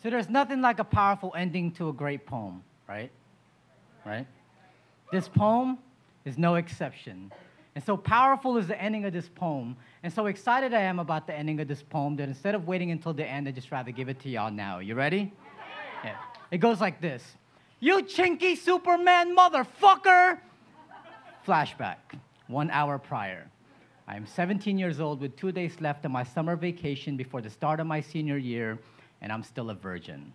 So there's nothing like a powerful ending to a great poem, right? Right? This poem is no exception. And so powerful is the ending of this poem, and so excited I am about the ending of this poem that instead of waiting until the end, I'd just rather give it to y'all now. You ready? Yeah. It goes like this. You chinky Superman motherfucker! Flashback, 1 hour prior. I am 17 years old with 2 days left of my summer vacation before the start of my senior year, and I'm still a virgin.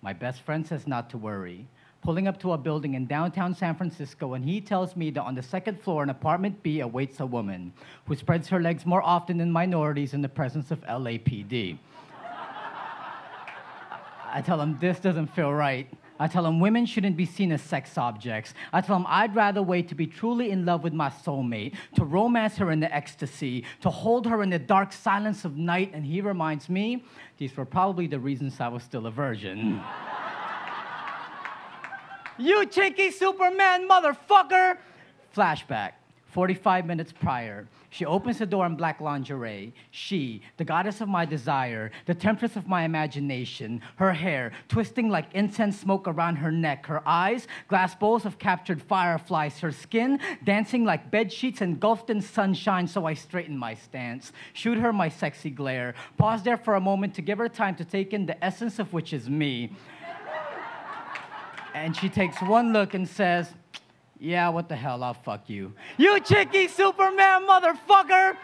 My best friend says not to worry. Pulling up to a building in downtown San Francisco, and he tells me that on the second floor in apartment B awaits a woman who spreads her legs more often than minorities in the presence of LAPD. I tell him this doesn't feel right. I tell him women shouldn't be seen as sex objects. I tell him I'd rather wait to be truly in love with my soulmate, to romance her in the ecstasy, to hold her in the dark silence of night, and he reminds me these were probably the reasons I was still a virgin. You cheeky Superman motherfucker! Flashback, 45 minutes prior. She opens the door in black lingerie. She, the goddess of my desire, the temptress of my imagination, her hair twisting like incense smoke around her neck, her eyes, glass bowls of captured fireflies, her skin dancing like bed sheets engulfed in sunshine, so I straighten my stance, shoot her my sexy glare, pause there for a moment to give her time to take in the essence of which is me. And she takes one look and says, yeah, what the hell, I'll fuck you. You cheeky Superman motherfucker!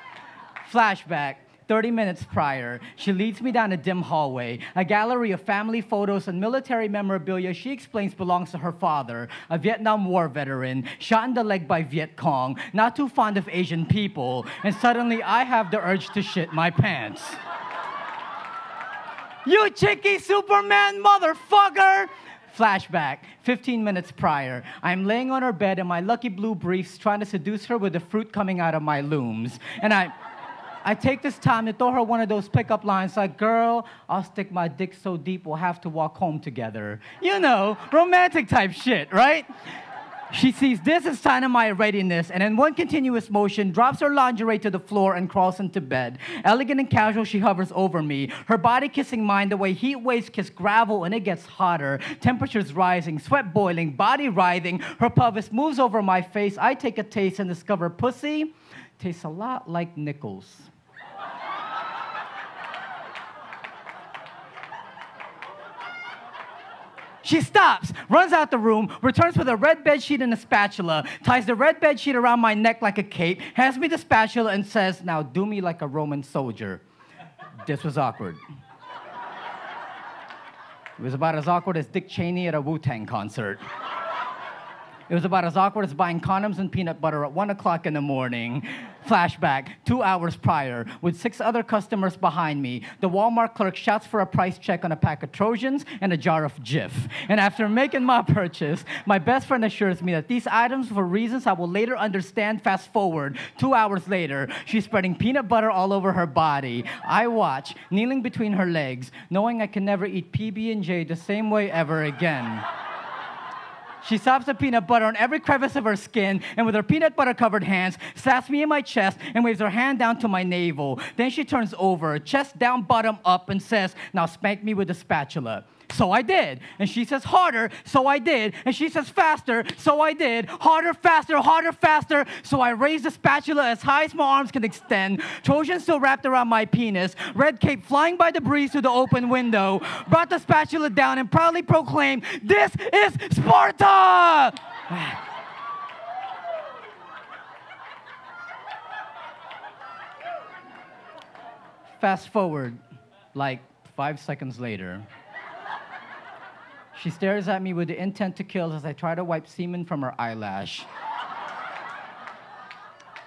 Flashback, 30 minutes prior. She leads me down a dim hallway, a gallery of family photos and military memorabilia she explains belongs to her father, a Vietnam War veteran, shot in the leg by Viet Cong, not too fond of Asian people, and suddenly I have the urge to shit my pants. You cheeky Superman motherfucker! Flashback, 15 minutes prior. I'm laying on her bed in my lucky blue briefs trying to seduce her with the fruit coming out of my looms. And I take this time to throw her one of those pickup lines like, girl, I'll stick my dick so deep we'll have to walk home together. You know, romantic type shit, right? She sees this as sign of my readiness, and in one continuous motion, drops her lingerie to the floor and crawls into bed. Elegant and casual, she hovers over me, her body kissing mine the way heat waves kiss gravel, and it gets hotter. Temperatures rising, sweat boiling, body writhing. Her pelvis moves over my face. I take a taste and discover pussy tastes a lot like nickels. She stops, runs out the room, returns with a red bedsheet and a spatula, ties the red bedsheet around my neck like a cape, hands me the spatula and says, now do me like a Roman soldier. This was awkward. It was about as awkward as Dick Cheney at a Wu-Tang concert. It was about as awkward as buying condoms and peanut butter at 1 o'clock in the morning. Flashback, 2 hours prior, with 6 other customers behind me. The Walmart clerk shouts for a price check on a pack of Trojans and a jar of Jif. And after making my purchase, my best friend assures me that these items, for reasons I will later understand, fast forward, 2 hours later, she's spreading peanut butter all over her body. I watch, kneeling between her legs, knowing I can never eat PB&J the same way ever again. She sops the peanut butter on every crevice of her skin, and with her peanut butter-covered hands, slaps me in my chest and waves her hand down to my navel. Then she turns over, chest down, bottom up, and says, now spank me with a spatula. So I did. And she says, harder, so I did. And she says, faster, so I did. Harder, faster, harder, faster. So I raised the spatula as high as my arms can extend. Trojan still wrapped around my penis. Red cape flying by the breeze through the open window. Brought the spatula down and proudly proclaimed, this is Sparta! Fast forward, like 5 seconds later. She stares at me with the intent to kill as I try to wipe semen from her eyelash.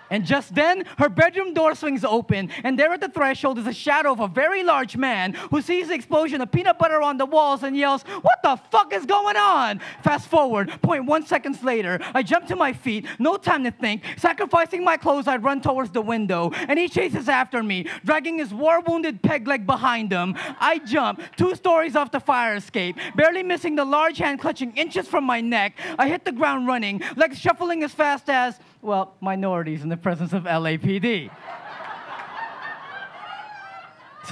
And just then, her bedroom door swings open, and there at the threshold is a shadow of a very large man who sees the explosion of peanut butter on the walls and yells, what the fuck is going on? Fast forward, 0.1 seconds later, I jump to my feet, no time to think. Sacrificing my clothes, I run towards the window, and he chases after me, dragging his war-wounded peg leg behind him. I jump 2 stories off the fire escape, barely missing the large hand clutching inches from my neck. I hit the ground running, legs shuffling as fast as, well, minorities in the presence of LAPD.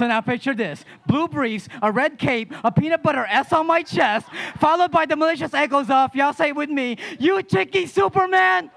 So now picture this. Blue briefs, a red cape, a peanut butter S on my chest, followed by the malicious echoes of, y'all say it with me, "You cheeky Superman!"